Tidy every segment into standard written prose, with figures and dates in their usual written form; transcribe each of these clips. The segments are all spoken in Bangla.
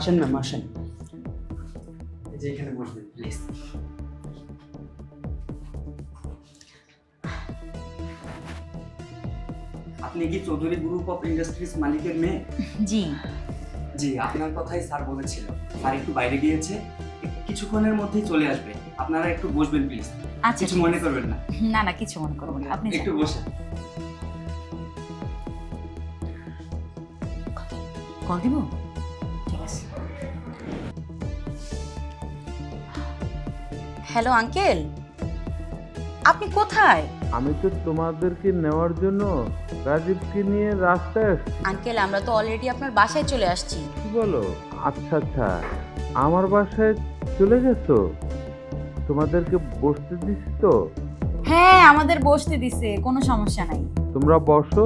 আসেন ম্যাম, আসেন। এই যে এখানে বসবেন প্লিজ। আপনি কি চৌধুরী গ্রুপ অফ ইন্ডাস্ট্রিজ মালিকের মেয়ে? জি। জি, আপনার কথাই স্যার বলেছিল। স্যার একটু বাইরে গিয়েছে, কিছুক্ষণের মধ্যেই চলে আসবে। আপনারা একটু বসবেন প্লিজ। আচ্ছা, কিছু মনে করবেন না। না না, কিছু মনে করবো না, আপনি একটু বসেন। কল দিব। ঠিক আছে। হ্যালো আঙ্কেল, আপনি কোথায়? আমি তো তোমাদেরকে নেওয়ার জন্য রাজীবকে নিয়ে রাস্তায় আসছি। আঙ্কেল, আমরা তো অলরেডি আপনার বাসায় চলে আসছি। কি বলো? আচ্ছা আচ্ছা, আমার বাসায় চলে গেছো? তোমাদেরকে বসতে দিস তো? হ্যাঁ, আমাদের বসতে দিছে, কোনো সমস্যা নাই। তোমরা বসো,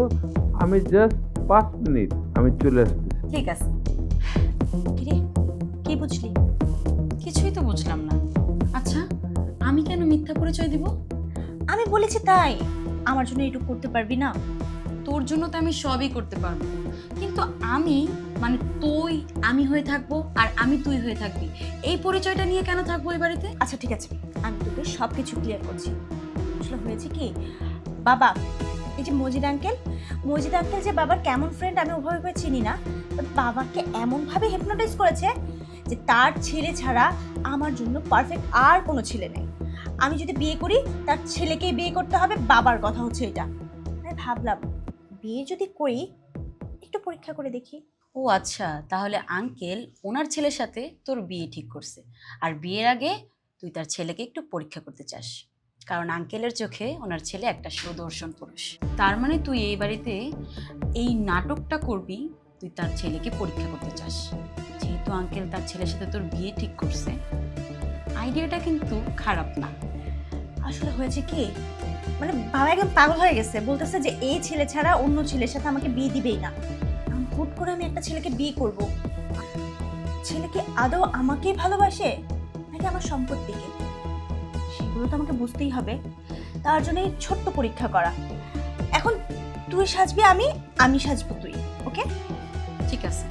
আমি জাস্ট 5 মিনিট, আমি চলে আসছি। ঠিক আছে। কিরে, কি বুঝলি? কিছুই তো বুঝলাম না। আচ্ছা, আমি কেন মিথ্যা পরিচয় দিব? আমি বলেছি তাই, আমার জন্য এটুকু করতে পারবি না? তোর জন্য তো আমি সবই করতে পারবো, কিন্তু আমি মানে আমি হয়ে থাকবো আর আমি তুই হয়ে থাকবি, এই পরিচয়টা নিয়ে কেন থাকবো এই বাড়িতে? আচ্ছা ঠিক আছে, আমি তোকে সব কিছু ক্লিয়ার করছি। আসলে হয়েছে কি, বাবা, এই যে মজিদ আঙ্কেল যে বাবার কেমন ফ্রেন্ড আমি ওভাবে চিনি না, বাবাকে এমনভাবে হিপনোটাইজ করেছে যে তার ছেলে ছাড়া আমার জন্য পারফেক্ট আর কোনো ছেলে নেই। আমি যদি বিয়ে করি তার ছেলেকেই বিয়ে করতে হবে, বাবার কথা হচ্ছে এটা। আমি ভাবলাম বিয়ে যদি করি একটু পরীক্ষা করে দেখি। ও আচ্ছা, তাহলে আঙ্কেল ওনার ছেলের সাথে তোর বিয়ে ঠিক করছে, আর বিয়ের আগে তুই তার ছেলেকে একটু পরীক্ষা করতে চাস, কারণ আঙ্কেলের চোখে ওনার ছেলে একটা সুদর্শন পুরুষ। তার মানে তুই এই বাড়িতে এই নাটকটা করবি, তুই তার ছেলেকে পরীক্ষা করতে চাস। যেহেতু আঙ্কেল তার ছেলের সাথে তোর বিয়ে ঠিক করছে, আইডিয়াটা কিন্তু খারাপ না। আসলে হয়েছে কি, মানে বাবা একদম পাগল হয়ে গেছে, বলতেছে যে এই ছেলে ছাড়া অন্য ছেলের সাথে আমাকে বিয়ে দিবেই না। হুট করে আমি একটা ছেলেকে বিয়ে করব, ছেলে কি আদৌ আমাকেই ভালোবাসে নাকি আমার সম্পত্তিকে, সেগুলো তো আমাকে বুঝতেই হবে। তার জন্য এই ছোট্ট পরীক্ষা করা। এখন তুই সাজবি আমি সাজবো তুই, ওকে? ঠিক আছে,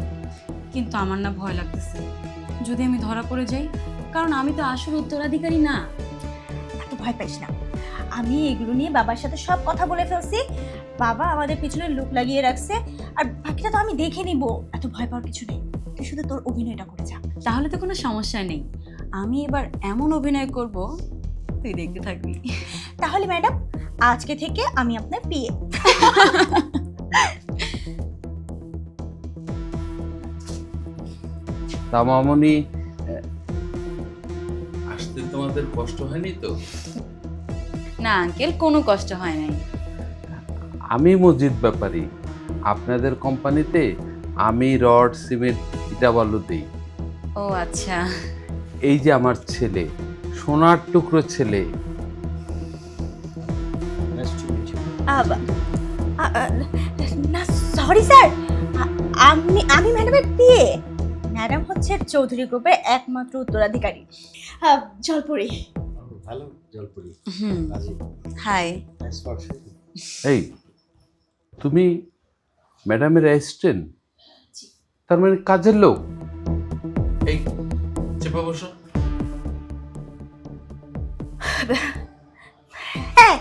কিন্তু আমার না ভয় লাগতেছে যদি আমি ধরা পড়ে যাই, কারণ আমি তো আসল উত্তরাধিকারী না। এত ভয় পাইস না, আমি এগুলো নিয়ে বাবার সাথে সব কথা বলে ফেলছি। বাবা আমাদের পিছনে লোক লাগিয়ে রাখছে, আর বাকিটা তো আমি দেখে নিব। এত ভয় পাওয়ার কিছু নেই, তুই শুধু তোর অভিনয়টা করে যা। তাহলে তো কোনো সমস্যা নেই, আমি এবার এমন অভিনয় করব তুই দেখতে থাকবি। তাহলে ম্যাডাম, আজকে থেকে আমি আপনার বিয়ে। তা মামনি, আসতে তোমাদের কষ্ট হয়নি তো? না আঙ্কেল, কোনো কষ্ট হয় নাই। আমি মজিদ ব্যাপারী, আপনাদের কোম্পানিতে আমি রড, সিমেন্ট, ইটা বালু দিই। ও আচ্ছা। এই যে আমার ছেলে, সোনার টুকরো ছেলে। না সরি স্যার, আমি ম্যাডামের বিয়ে। ম্যাডাম হচ্ছে চৌধুরী গ্রুপের একমাত্র উত্তরাধিকারী, জলপুরি। ভালো জলপুরি। হাই। এই, তুমি ম্যাডামের অ্যাসিস্ট্যান্ট? তার মানে কাজের লোক? এই চেপে বসো। হ্যাঁ,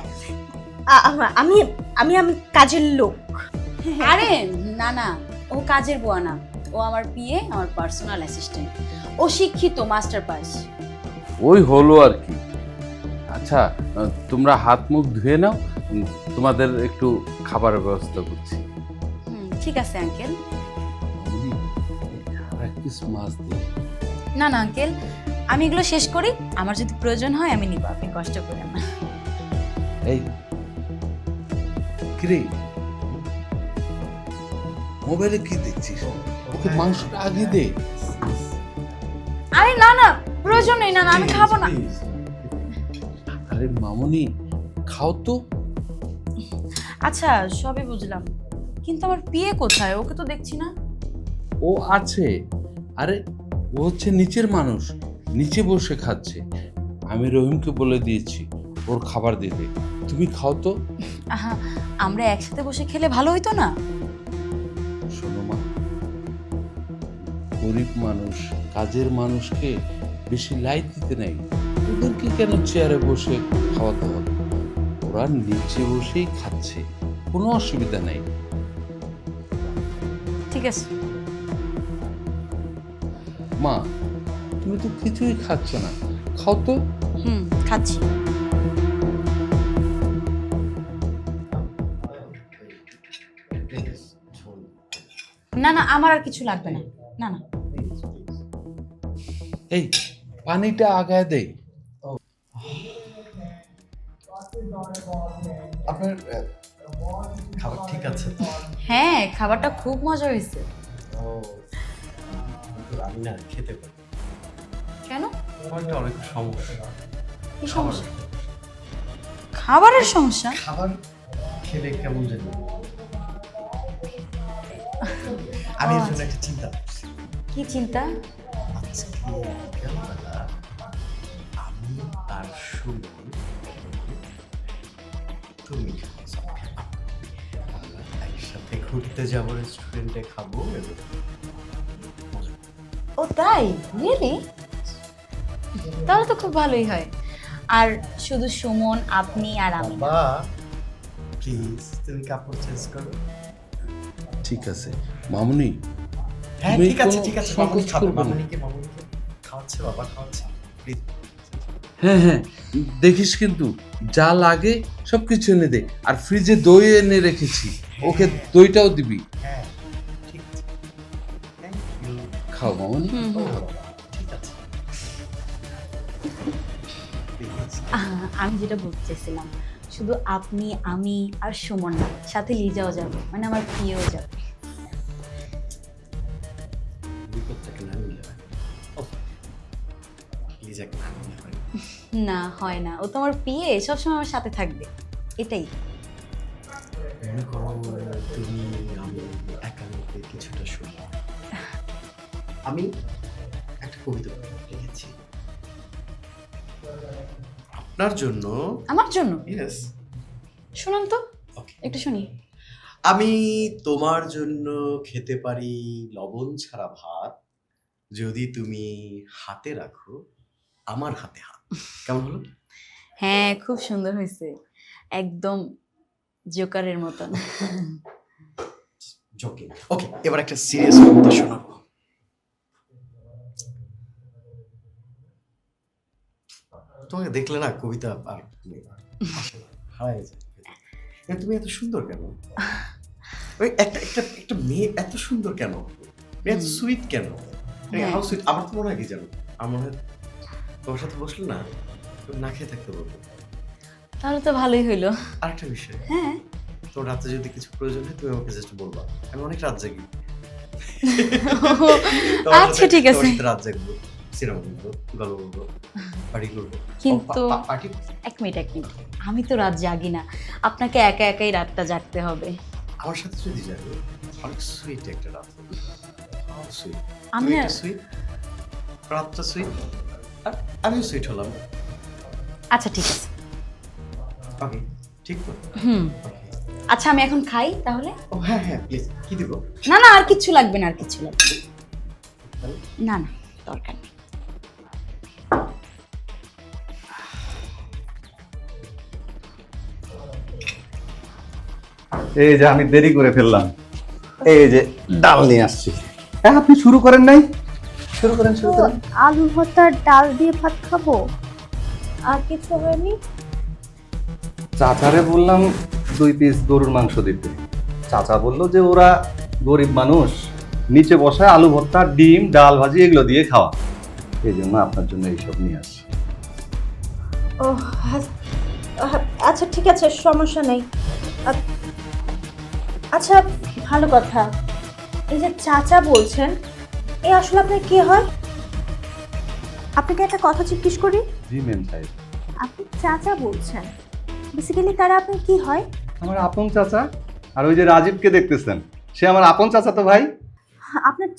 আমি আমি আমি কাজের লোক। আরে না না, ও কাজের বুয়া না, ও আমার পিএ, আমার পার্সোনাল অ্যাসিস্ট্যান্ট। ও শিক্ষিত, মাস্টার পাস। ওই হলো আর কি। আচ্ছা, তোমরা হাত মুখ ধুয়ে নাও, তোমাদের একটু খাবারের ব্যবস্থা করছি। ঠিক আছে আঙ্কেল। মাছ দিই। না না আঙ্কেল, আমি এগুলো শেষ করি, আমার যদি প্রয়োজন হয় আমি নিব, আপনি কষ্ট করেন না। এই কিরে, মোবাইলে কি দেখছিস? ওকে মাংসটা আগে দে। আরে না না, প্রয়োজন নেই, না না আমি খাবো না। আরে মামুনি, খাও তো। আচ্ছা সবই বুঝলাম, কিন্তু আমার পিএ কোথায়? ওকে তো দেখছি না। ও আছে, আরে ও হচ্ছে নিচের মানুষ, নিচে বসে খাচ্ছে। আমি রহিমকে বলে দিয়েছি ওর খাবার দিতে। তুমি খাও তো। আহা, আমরা একসাথে বসে খেলে ভালো হইতো না? শোনো মা, গরিব মানুষ কাজের মানুষকে বেশি লাইট দিতে নেই, ওদেরকে কেন চেয়ারে বসে খাওয়াতে হবে? ওরা নিচে বসেই খাচ্ছে, কোনো অসুবিধা নেই। ঠিক আছে। মা, তুমি তো কিছুই খাচ্ছ না, খাও তো। খাচ্ছি। না না, আমার আর কিছু লাগবে না। না না, এই পানিটা আগায় দে। আপনার খাবার ঠিক আছে? হ্যাঁ, খাবারটা খুব মজা হয়েছে। ও, কিন্তু আমি না খেতে পারি। কেন? খাবারটা অনেক সমস্যা। কি সমস্যা? খাবারের সমস্যা? খাবার খেলে কেমন জানি। আমি এর জন্য একটা চিন্তা করছি। কি চিন্তা? আজকে বিকালবেলা আমি আর সুমন, তুমি একসাথে ঘুরতে যাবো, রেস্টুরেন্টে খাবো এবং ও তাই? রিয়েলি? তাহলে তো খুব ভালোই হয়। আর শুধু সুমন, আপনি আর আমি। বাবা প্লিজ তুমি কাপড় চেঞ্জ করো। ঠিক আছে মামুনি, হ্যাঁ তুমি ঠিক আছে কোনো ঠিক আছে, সংকোচ মামুনি খাবে, করবে না। মামুনিকে খাওয়াচ্ছে, বাবা খাওয়াচ্ছে, প্লিজ। হ্যাঁ হ্যাঁ, দেখিস কিন্তু যা লাগে সবকিছু এনে দে। আর ফ্রিজে দই এনে রেখেছি, ওকে দইটাও দিবি। হ্যাঁ ঠিক আছে, থ্যাংক ইউ। খাও মামুনি। ঠিক আছে প্লিজ। আমি যেটা বলতে চাইছিলাম, শুধু আপনি, আমি আর সুমন না, সাথে লিজাও যাবে, মানে আমার প্রিয়ও যাবে। বিপদটাকে না নিলে হয়। লিজাকে না নিলে হয়। না হয় না, ও তো আমার প্রিয়, সবসময় আমার সাথে থাকবে, এটাই। মনে করো তুমি আমি একান্তে কিছুটা শুনি। আমি একটা কবিতা লিখেছি আপনার জন্য। আমার জন্য? ইয়েস। শুনুন তো, ওকে। একটু শুনি। আমি তোমার জন্য খেতে পারি লবণ ছাড়া ভাত, যদি তুমি হাতে রাখো আমার হাতে হাত। কেমন হলো? হ্যাঁ, খুব সুন্দর হয়েছে, একদম জোকারের মতন। জোকিং। ওকে, এবার একটা সিরিয়াস কবিতা শোনাবো। তোমাকে দেখলে না কবিতা আর আসে না, হারায় যায়। কিন্তু তুমি এত সুন্দর কেন? ওই একটা একটা একটা মেয়ে এত সুন্দর কেন? মেয়ে এত সুইট কেন? হ্যাঁ। How sweet! আমার তো মনে হয় কি জানো, আমার মনে হয় তোমার সাথে বসলে না তুমি না খেয়ে থাকতে পারবো। তাহলে তো ভালোই হইলো। আরেকটা বিষয়, হ্যাঁ, তোমার রাতে যদি কিছু প্রয়োজন হয় তুমি আমাকে জাস্ট বলবা, আমি অনেক রাত জাগি। আচ্ছা ঠিক আছে। রাত জাগবো, সিনেমা বলবো, গল্প বলবো, পার্টি করবো। কিন্তু পার্টি এক মিনিট, আমি তো রাত জাগি না, আপনাকে একা একাই রাতটা জাগতে হবে। আমার সাথে যদি যাবে, অনেক সুইট একটা রাত। সুইট, আমি তুমি না- একটা সুইট, রাতটা সুইট, আর আমিও সুইট হলাম। আচ্ছা ঠিক আছে। ওকে, ঠিক তো? Okay. আচ্ছা আমি এখন খাই তাহলে। ও হ্যাঁ হ্যাঁ, প্লিজ। কি দিব? না না, আর কিচ্ছু লাগবে না, আর কিচ্ছু লাগবে না। তাহলে? না না, দরকার নেই। এই যে আমি দেরি করে ফেললাম, এই যে ডাল নিয়ে আসছি। হ্যাঁ, আপনি শুরু করেন নাই? শুরু করেন, শুরু করেন। আলু ভর্তার ডাল দিয়ে ভাত খাবো, আর কিছু হয়নি? চাচারে বললাম 2 পিস গরুর মাংস দিতে। চাচা বললো যে ওরা গরিব মানুষ, নিচে বসায় আলু ভর্তা, ডিম, ডাল ভাজি এগুলো দিয়ে খাওয়া, এই জন্য আপনার জন্য এইসব নিয়ে আসছি। ও আচ্ছা ঠিক আছে, সমস্যা নেই। আচ্ছা ভালো কথা, এই যে চাচা বলছেন, এ আসলে আপনার কি হয়? আপনাকে একটা কথা জিজ্ঞেস করি। জি মেম সাহেব। আপনি চাচা বলছেন, বেসিক্যালি তারা আপনার কি হয়? আমার আপন চাচা। আর ওই যে রাজীবকে দেখতেছেন, সে আমার আপন চাচা তো ভাই। আপনার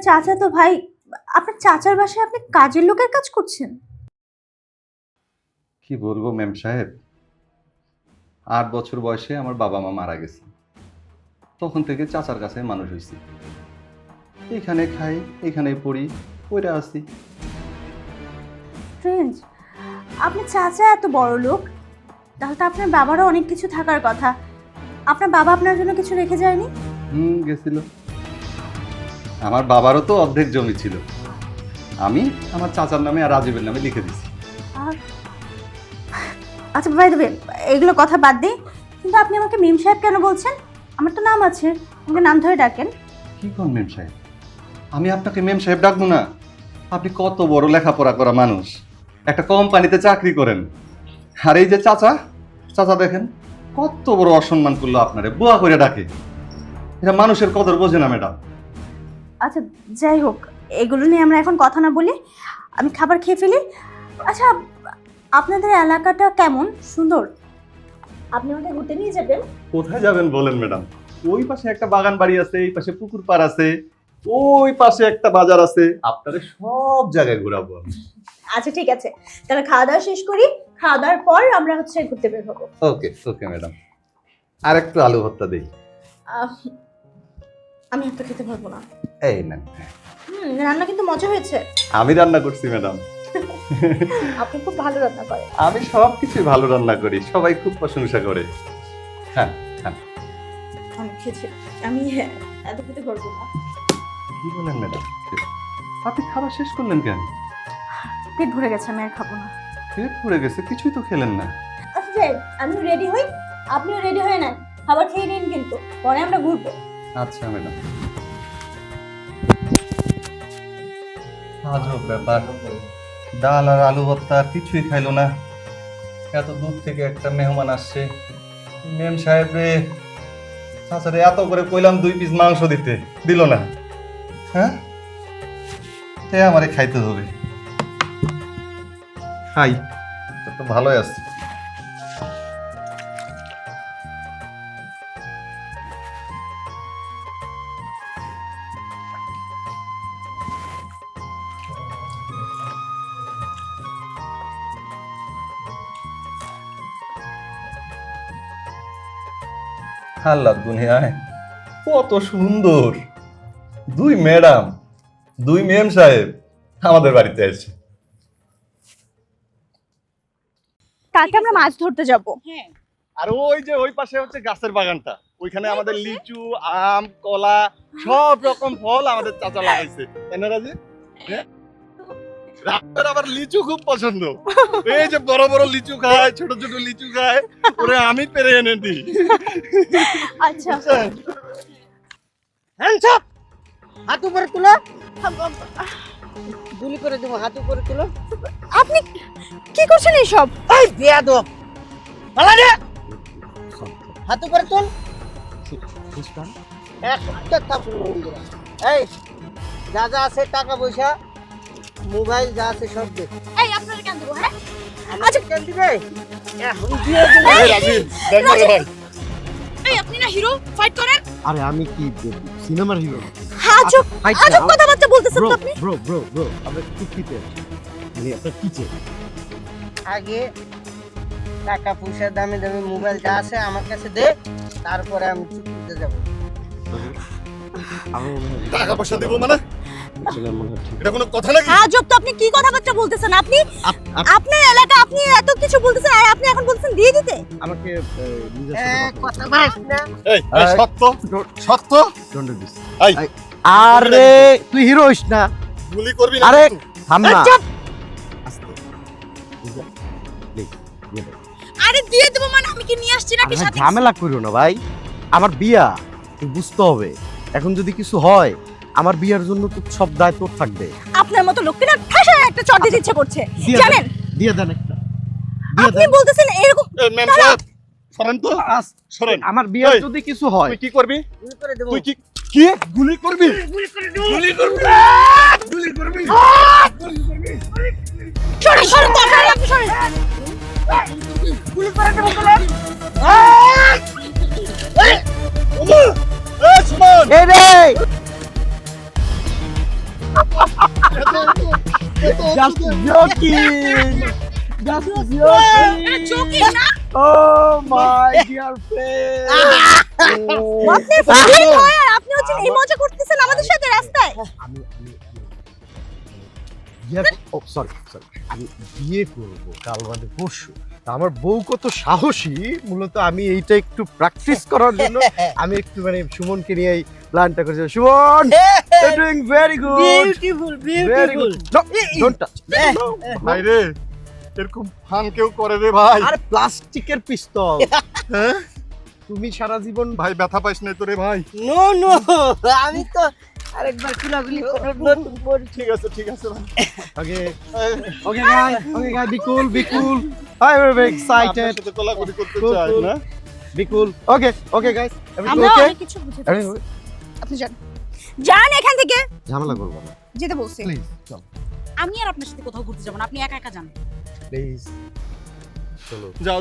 চাচা তো ভাই, আপনার চাচার বাসায় আপনি কাজের লোকের কাজ করছেন? কি বলবো মেম সাহেব, 8 বছর বয়সে আমার বাবা মা মারা গেছে, তখন থেকে চাচার কাছে মানুষ হয়েছি। এখানে খাই, এখানেই পড়ি, পড়ে আসি। ফ্রেন্ড, আপনার চাচা এত বড় লোক, তাহলে তো আপনার বাবারও অনেক কিছু থাকার কথা। আপনার বাবা আপনার জন্য কিছু রেখে যায়নি? গেছিল। আমার বাবারও তো অর্ধেক জমি ছিল, আমি আমার চাচার নামে আর রাজীবের নামে লিখে দিছি। আচ্ছা ভাই দেবে, এগুলো কথা বাদ দিই, কিন্তু আপনি আমাকে মিম সাহেব কেন বলছেন? আমার তো নাম আছে, আমাকে নাম ধরে ডাকেন। কি কোন মেম সাহেব? আমি আপনাকে মেম সাহেব ডাকবো না? আপনি কত বড় লেখাপড়া করা মানুষ, একটা কোম্পানিতে চাকরি করেন, আর এই যে চাচা, চাচা দেখেন কত বড় অসম্মান করলো আপনারে, বুয়া করে ডাকে। এটা মানুষের কদর বোঝে না ম্যাডাম। আচ্ছা যাই হোক, এগুলো নিয়ে আমরা এখন কথা না বলি, আমি খাবার খেয়ে ফেলি। আচ্ছা, আপনাদের এলাকাটা কেমন? সুন্দর? আপনি আমাকে ঘুরতে নিয়ে যাবেন? কোথায় যাবেন বলেন ম্যাডাম? ওই পাশে একটা বাগান বাড়ি আছে, এই পাশে পুকুর পাড় আছে, ওই পাশে একটা বাজার আছে, আপনাদের সব জায়গায় ঘোরাবো আমি। আচ্ছা ঠিক আছে, তাহলে খাওয়া দাওয়া শেষ করি, খাওয়া দাওয়ার পর আমরা হচ্ছে ঘুরতে বের হবো। ওকে ওকে ম্যাডাম, আর একটু আলু ভর্তা দিই। আমি একটা খেতে পারবো না। এই না, রান্না কিন্তু মজা হয়েছে। আমি রান্না করছি ম্যাডাম। আপনি খুব ভালো রান্না করেন। আমি সব কিছু ভালো রান্না করি, সবাই খুব প্রশংসা করে। হ্যাঁ হ্যাঁ। অনেক খেয়েছি আমি, এত খেতে পারবো না। কি বলেন ম্যাডাম? আপনি খাবার শেষ করলেন কেন? পেট ভরে গেছে, আমি আর খাবো না। পেট ভরে গেছে, কিছুই তো খেলেন না। আচ্ছা যাই, আমি রেডি হই, আপনিও রেডি হয়ে নেন, খাবার খেয়ে নিন, কিন্তু পরে আমরা ঘুরবো। আচ্ছা ম্যাডাম। আজব ব্যাপার, ডাল আর আলু ভর্তা আর কিছুই খাইলো না। এত দূর থেকে একটা মেহমান আসছে, মেম সাহেব রে, চাচারে এত করে কইলাম 2 পিস মাংস দিতে, দিল না। হ্যাঁ, সে আমারে খাইতে হবে। খাই, তো ভালোই আছে। আল্লাহ দুনিয়ায় কত সুন্দর 2 ম্যাডাম, 2 মেম সাহেব আমাদের বাড়িতে এসেছে। কালকে আমরা মাছ ধরতে যাব। আর ওই যে ওই পাশে হচ্ছে গাছের বাগানটা, ওইখানে আমাদের লিচু, আম, কলা সব রকম ফল আমাদের চাচা লাগাইছে। তাই না রাজি? হ্যাঁ? রাতের আবার লিচু খুব পছন্দ, এই যে বড় বড় লিচু খায়, ছোট ছোট লিচু খায়, ওরে আমি পেরে এনে দিই। আচ্ছা হ্যান্ডস আপ, হাত উপরে তুলো, গুলি করে দেবো, হাত উপরে তুলো। আপনি কি করছেন এইসব? এই বেয়াদব, পালা রে, হাত উপরে তুল। একটা থাপ্পড় মেরে দিলাম। এই যা যা আছে টাকা পয়সা, মোবাইল যা আছে সব দে। এই আপনারা কেন দেবো? হ্যাঁ আচ্ছা কেন দিবে? এখন দিয়ে দেবো। এই রাজি, দেখ না রে ভাই। এই আপনি না হিরো, ফাইট করেন। আরে আমি কি সিনেমার হিরো? আজব আজব কথাবার্তা বলতেছেন তো আপনি। ব্রো ব্রো ব্রো আমরা চুক্তিতে মানে আপনার কি চাই? আগে টাকা পয়সা দামি দামি মোবাইল যা আছে আমার কাছে দে, তারপরে আমি চুক্তিতে যাবো। টাকা পয়সা দেবো মানে? আসলে মনে হয় ঠিক। এটা কোনো কথা নাকি? আজব তো, আপনি কি কথাবার্তা বলতেছেন? আপনি আপনার এলাকা, আপনি এত কিছু বলতেছেন আর আপনি এখন বলতেছেন দিয়ে দিতে? আমাকে নিজের এ, সাথে কথা বাস না। এই সত্য সত্য ডন্ট দিস। এই আরে তুই হিরো হইস না। গুলি করবি না? আরে কিন্তু। থাম না। চুপ। আস্তে। প্লিজ দিয়ে দে। আরে দিয়ে দেবো মানে আমি কি নিয়ে আসছি নাকি আরে ভাই, সাথে? ঝামেলা করিও না ভাই, আমার বিয়া তুই বুঝতে হবে। এখন যদি কিছু হয় আমার বিয়ার জন্য তো সব দায় তোর থাকবে। আপনার মতো লোককে না ঠাসায় একটা চট দিতে ইচ্ছে করছে, দিয়ে জানেন? দিয়ে দেন একটা। দিয়ে আপনি দেন। বলতেছেন এরকম? এই ম্যাম সাহেব সরেন তো, সরেন। আমার বিয়ার এই, যদি কিছু হয় তুই কি করবি? গুলি করে দেবো। তুই কি কি গুলি করবি? গুলি করবি? গুলি করবি? সরেন সরেন, দরকার নেই, আপনি সরেন। গুলি করে দেবো বলে। ওমা! এই সুমন! এই রে just joking, just joking. Oh my dear friend. আপনি ফ্রেন্ড হয় আর আপনি হচ্ছেন এই মজা করতেছেন আমাদের সাথে রাস্তায়? আমি আমি বিয়ে করবো কাল বাদে পরশু। তা আমার বউ কত সাহসী, মূলত আমি এইটা একটু প্র্যাকটিস করার জন্য আমি একটু মানে সুমনকে নিয়ে এই প্ল্যানটা করেছি। Suman, doing very good, beautiful very good. Don't touch ভাই রে, এরকম ফান কেউ করে রে ভাই? আরে প্লাস্টিকের পিস্তল। হ্যাঁ, তুমি সারা জীবন ভাই ব্যথা পাইস না তো রে ভাই? নো নো, আমি তো আরেকবার খুলাখুলি নতুন পড়ি। ঠিক আছে ভাই। Okay guy, be cool. I am very excited, আপনার সাথে কোলাকুলি করতে Cool, চাই cool. না? বি কুল। ওকে গাইস, আমরা ওকে। অনেক কিছু বুঝে ফেলছি। আপনি যান এখান থেকে, ঝামেলা করবো না যেতে বলছি। প্লিজ, চল আমি আর আপনার সাথে কোথাও ঘুরতে যাবো না, আপনি একা একা যান। প্লিজ চলো। যাও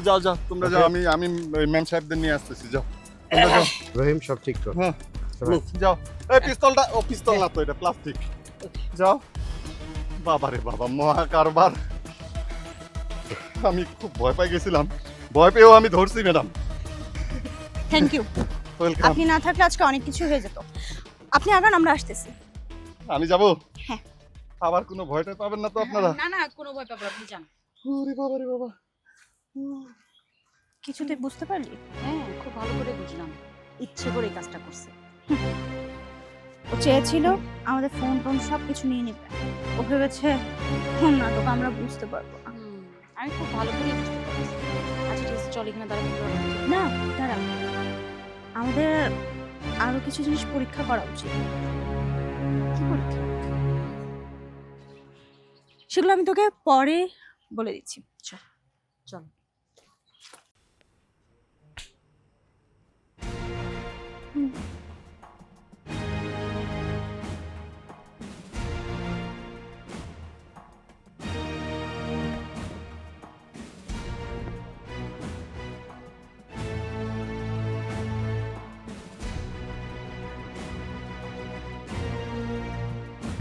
তোমরা যাও, আমি ম্যাম সাহেবদের নিয়ে আসতেছি। যাও তোমরা যাও। রহিম সব ঠিক কর। হ্যাঁ, চলো। যাও। এই পিস্তলটা, ও পিস্তল না তো, এটা প্লাস্টিক। যাও। বাবা রে বাবা, মহা কারবার। আমি খুব ভয় পাই গেছিলাম, ভয় পেয়েও আমি ধরছি ম্যাডাম। Thank you. ওয়েলকাম। আপনি না থাকলে আজকে অনেক কিছু হয়ে যেত। আপনি আগান, আমরা আসতেছি। আমি যাবো? হ্যাঁ। আবার কোনো ভয়টা পাবেন না তো আপনারা? না কোনো ভয় পাবো, আপনি যান। ওরে বাবা রে বাবা। কিছুতে বুঝতে পারলি? হ্যাঁ, খুব ভালো করে বুঝলাম, ইচ্ছে করে এই কাজটা করছে। ও চেয়েছিল আমাদের ফোন সব কিছু নিয়ে নেবে। ও ভেবেছে নাটক আমরা বুঝতে পারবো না। আমি খুব ভালো করে বুঝতে পারছি। আচ্ছা ঠিক আছে, চল এখানে দাঁড়াবো। না দাঁড়া, আমাদের আরো কিছু জিনিস পরীক্ষা করা উচিত। কি পরীক্ষা? সেগুলো আমি তোকে পরে বলে দিচ্ছি। চল।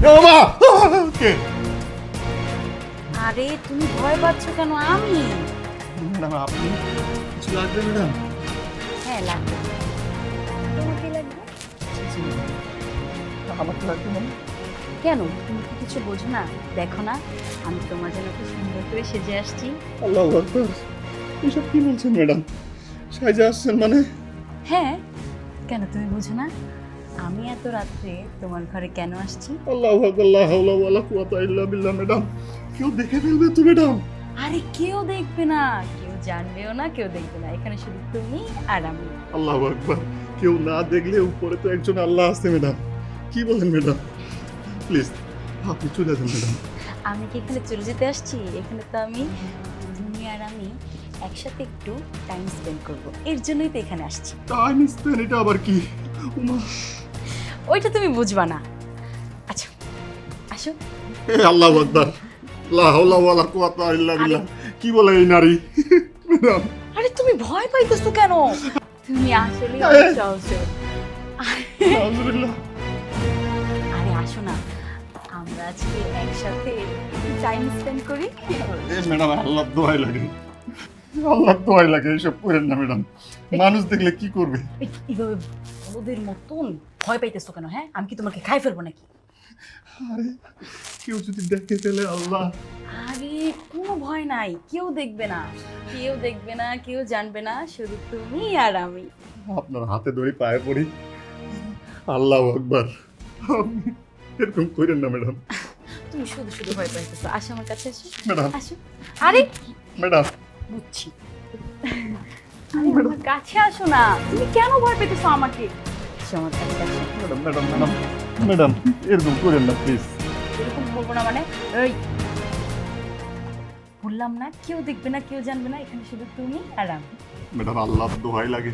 বাবা কে? আরে তুমি ভয় পাচ্ছ কেন? আমি ম্যাডাম আপনি কিছু লাগবে ম্যাডাম? হ্যাঁ লাগবে। তোমার কি লাগবে? আমার তো লাগবে না। কেন, তুমি কি কিছু বোঝো না? দেখো না, আমি তোমার জন্য খুব সুন্দর করে সেজে আসছি। আল্লাহু আকবার, এসব কি বলছেন ম্যাডাম? সাইজে আসছেন মানে? হ্যাঁ, কেন তুমি বুঝো না? আমি এত রাত্রে তোমার ঘরে কেন আসছি? আল্লাহু আকবার, লা হাওলা ওয়ালা কুওয়াতা ইল্লা বিল্লাহ। ম্যাডাম কেউ দেখে ফেলবে তো ম্যাডাম? আরে কেউ দেখবে না, কেউ জানবেও না, কেউ দেখবে না, এখানে শুধু তুমি আর আমি। আল্লাহু আকবার, কেউ না দেখলে উপরে তো একজন আল্লাহ আছে ম্যাডাম। কি বলেন ম্যাডাম? প্লিজ আপনি চলে যান ম্যাডাম। আমি কি এখানে চলে যেতে আসছি? এখানে তো আমি, তুমি আর আমি একসাথে একটু টাইম স্পেন্ড করব, এর জন্যই তো এখানে আসছি। টাইম স্পেন্ড, এটা আবার কি? উমা, ওইটা তুমি বুঝবা না। আচ্ছা আসো। এ আল্লাহু আকবার, লা হাওলা ওয়ালা কুওয়াতা ইল্লা বিল্লাহ। কি বলে এই নারী? ম্যাডাম আরে তুমি ভয় পাইতেছো কেন? তুমি আসলে অনেক সাহসী। আলহামদুলিল্লাহ। আরে আসো না, আমরা আজকে একসাথে টাইম স্পেন্ড করি। এ ম্যাডাম, আল্লাহর দোহাই লাগে, আল্লাহর দোহাই লাগে, এসব করেন না ম্যাডাম। মানুষ দেখলে কি করবে? এইভাবে বড়দের মতন ভয় পাইতেছো কেন? হ্যাঁ, আমি কি তোমাকে খাই ফেলবো নাকি? আরে কেউ যদি দেখে ফেলে আল্লাহ। আরে কোনো ভয় নাই, কেউ দেখবে না, কেউ দেখবে না, কেউ জানবে না, শুধু তুমি আর আমি। আপনার হাতে ধরে পায়ে পড়ি, আল্লাহু আকবার। আপনি এরকম করেন না ম্যাডাম। তুমি শুধু শুধু ভয় পাইতেছো, আসো আমার কাছে, আসো ম্যাডাম আসো। আরে ম্যাডাম বুঝছি, আরে আমার কাছে আসো না, তুমি কেন ভয় পেতেছো আমাকে? আসো আমার কাছে, আসো। ম্যাডাম ম্যাডাম ম্যাডাম ম্যাডাম এরকম করেন না প্লিজ। এরকম বলবো না মানে? এই বললাম না, কেউ দেখবে না, কেউ জানবে না, এখানে শুধু তুমি আর আমি। ম্যাডাম আল্লাহর দোহাই লাগে,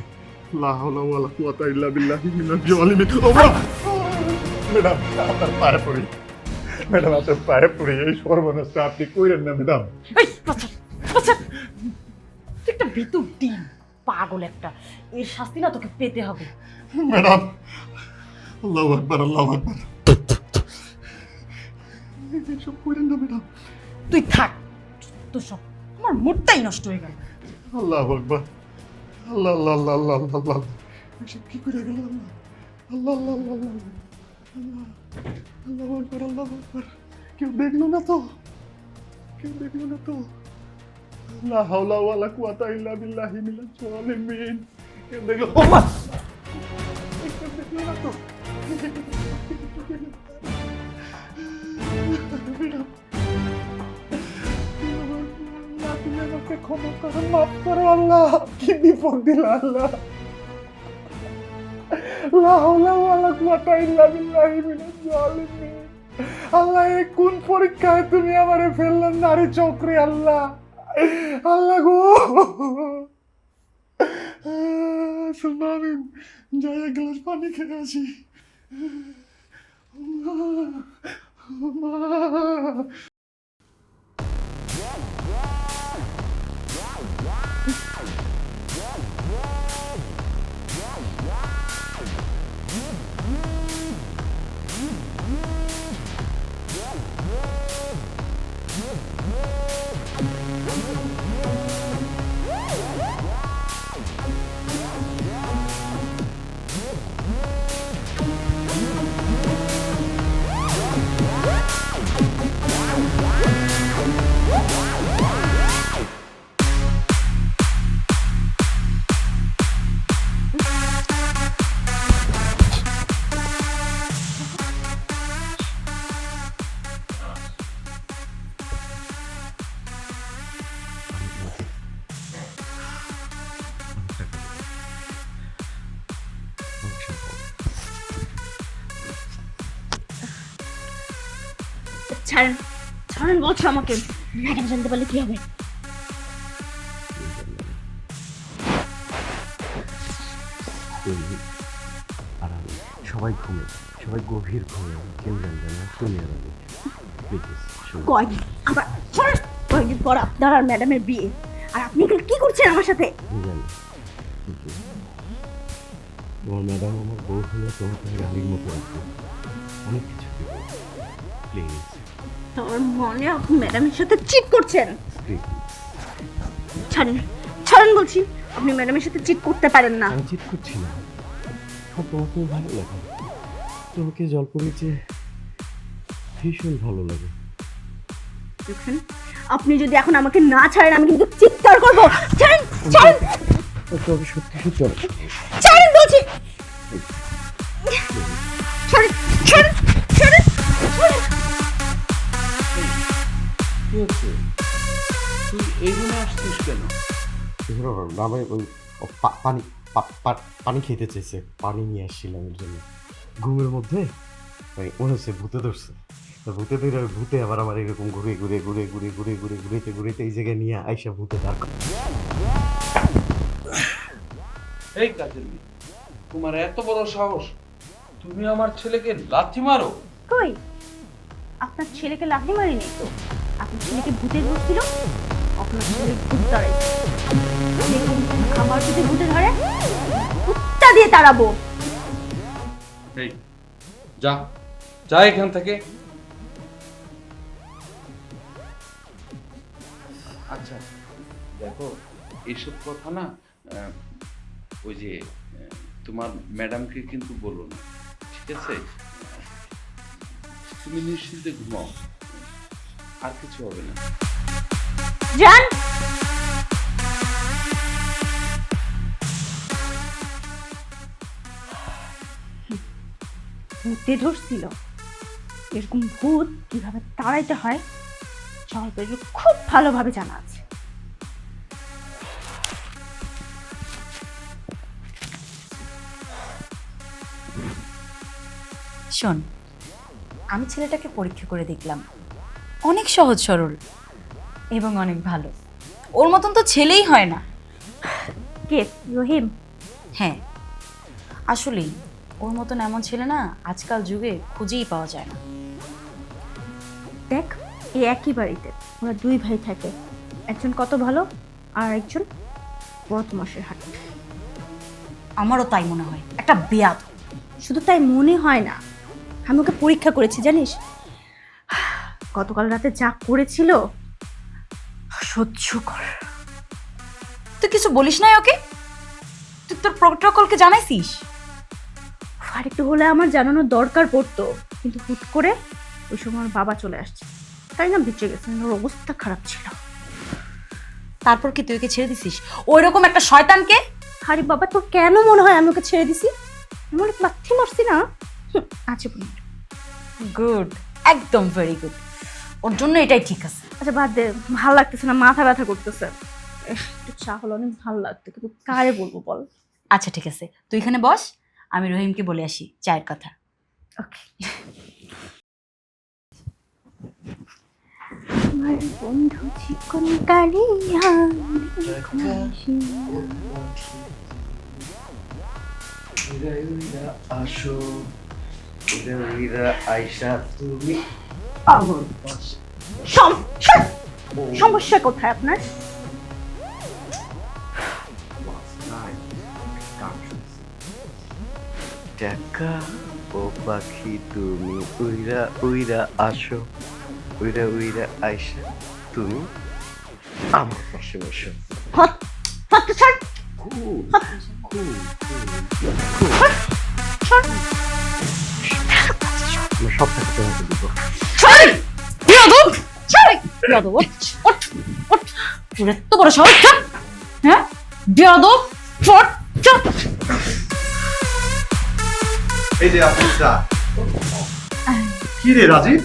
লা হাওলা ওয়ালা কুওয়াতা ইল্লা বিল্লাহি মিনাল জালিমিন। ওমা ম্যাডাম আপনার পায়ে পড়ি, ম্যাডাম আপনার পায়ে পড়ি, এই সর্বনাশটা আপনি কইরেন না ম্যাডাম। এই বাচ্চা, বাচ্চা, তুই একটা ভিতর ডিম, পাগল একটা, এর শাস্তি না তোকে পেতে হবে। ম্যাডাম আল্লাহু আকবার, আল্লাহু আকবার, এসব কইরেন না ম্যাডাম। তুই থাক, তো সব আমার মুডটাই নষ্ট হয়ে গেল। আল্লাহু আকবার, আল্লাহ আল্লাহ আল্লাহ আল্লাহ আল্লাহ, এসব কি করে গেল? আল্লাহ আল্লাহ আল্লাহ আল্লাহ। আল্লাহু আকবার, আল্লাহু আকবার। কেউ দেখলো না তো? কেউ দেখলো না তো? লা হাওলা ওয়ালা কুওয়াতা ইল্লা বিল্লাহি মিনাশ জালিমিন। কেউ দেখলো? ও মা! কেউ দেখলো না তো? আল্লাহ, তুমি আমাকে ক্ষমা করো, মাফ করো আল্লাহ। কি বিপদ দিলা আল্লাহ। লা হাওলা ওয়ালা কুওয়াতা ইল্লা বিল্লাহি মিনাশ জালিমিন। আল্লাহ, এই কোন পরীক্ষায় তুমি আমারে ফেললেন নারী চক্রে আল্লাহ। আল্লাহ গো, সুলতান যাই এক গ্লাস পানি খেয়ে আসি। মা, ছাড়েন, ছাড়েন বলছো আমাকে। ম্যাডাম জানতে পারলে কি হবে? আর আমি সবাই ঘুমে, সবাই গভীর ঘুমে, কেউ জানবে না, তুমি আর আমি। কয়দিন আবার ছাড়েন, কয়দিন পর আপনার আর ম্যাডামের বিয়ে, আর আপনি এগুলো কি করছেন আমার সাথে? জানি তোমার ম্যাডাম আমার বউ হলে তোমাকে গাড়ির মতো রাখবে, অনেক কিছু দেবো। প্লিজ আমার মনে আপনি ম্যাডামের সাথে চিট করছেন। ছাড়েন, ছাড়েন বলছি। আপনি ম্যাডামের সাথে চিট করতে পারেন না। আমি চিট করছি না, আমার তোমাকে ভালো লাগে, তোমাকে জলপরিচে ভীষণ ভালো লাগে। দেখুন, আপনি যদি এখন আমাকে না ছাড়েন আমি কিন্তু চিৎকার করবো। ছাড়েন, ছাড়েন, তবে সত্যি সত্যি অনেক ছাড়েন বলছি। ছাড়েন, ছাড়েন, ছাড়েন, ছাড়েন। কি হচ্ছে? তুই এই রুমে আসছিস কেন? আমি ওই পানি খেতে চেয়েছে, পানি নিয়ে আসছিলাম এর জন্য। ঘুমের মধ্যে মনে হচ্ছে ভূতে ধরছে, ভূতে ধরে ভূতে আবার আমার এরকম ঘুরে ঘুরে ঘুরে ঘুরে ঘুরে ঘুরে ঘুরেতে ঘুরেতে এই জায়গায় নিয়ে আইসা ভূতে দাঁড়। এই কাজের মেয়ে, তোমার এত বড় সাহস, তুমি আমার ছেলেকে লাথি মারো? কই, আপনার ছেলেকে লাথি মারিনি তো। আপনার ছেলেকে ভূতে ধরছিল, আপনার ছেলে ভূত দাঁড়াইছে। আমার যদি ভূতে ধরে কুত্তা দিয়ে তাড়াবো। এই যা, যা এখান থেকে। আচ্ছা দেখো, এইসব কথা না ওই যে তোমার ম্যাডামকে কিন্তু বলো না, ঠিক আছে? তুমি নিশ্চিন্তে ঘুমাও, আর কিছু হবে না। জান, ভূতে ধরছিল, এরকম ভূত কিভাবে তাড়াইতে হয় জলপরির খুব ভালোভাবে জানা আছে। শোন, আমি ছেলেটাকে পরীক্ষা করে দেখলাম, অনেক সহজ সরল এবং অনেক ভালো। ওর মতন তো ছেলেই হয় না। কে, রহিম? হ্যাঁ, আসলেই ওর মতন এমন ছেলে না আজকাল যুগে খুঁজেই পাওয়া যায় না। দেখ, এই একই বাড়িতে ওরা দুই ভাই থাকে, একজন কত ভালো আর একজন বদমাশের হাট। আমারও তাই মনে হয়, একটা বেয়াদ। শুধু তাই মনে হয় না, আমি ওকে পরীক্ষা করেছি জানিস। গতকাল রাতে যা করেছিল সহ্য কর। তুই কিছু বলিস নাই ওকে? তুই তোর প্রোটোকলকে জানাইছিস? আর একটু হলে আমার জানানোর দরকার পড়তো, কিন্তু হুট করে ওই সময় আমার বাবা চলে আসছে, তাই না বেঁচে গেছে। ওর অবস্থা খারাপ ছিল। তারপর কি তুই ওকে ছেড়ে দিছিস ওই রকম একটা শয়তানকে? আরে বাবা, তোর কেন মনে হয় আমি ওকে ছেড়ে দিছি? এমন এক লাথি মারছি না। আচ্ছা বোন, গুড, একদম ভেরি গুড। ওর জন্য এটাই ঠিক আছে। আচ্ছা বাদ দে, ভালো লাগতেছে না, মাথা ব্যথা করতেছে। একটু চা হলো অনেক ভালো লাগতো, কিন্তু কারে বলবো বল? আচ্ছা ঠিক আছে, তুই এখানে বস, আমি রহিমকে বলে আসি চায়ের কথা। ওকে। আমার বন্ধু চিকন কালিয়া আসো আয়শা তুমি সমস্যা কোথায় আপনার? টাকা ও পাখি তুমি উইরা উইরা আসো, উইরা উইরা আয়শা তুমি আমার পাশে বসো। হাতটা ছাড়। আমি সব টাকা তোমাকে দিব। এত বড় সাহস! হ্যাঁ বেয়াদব! এই যে আপনি চা। কি রে রাজীব,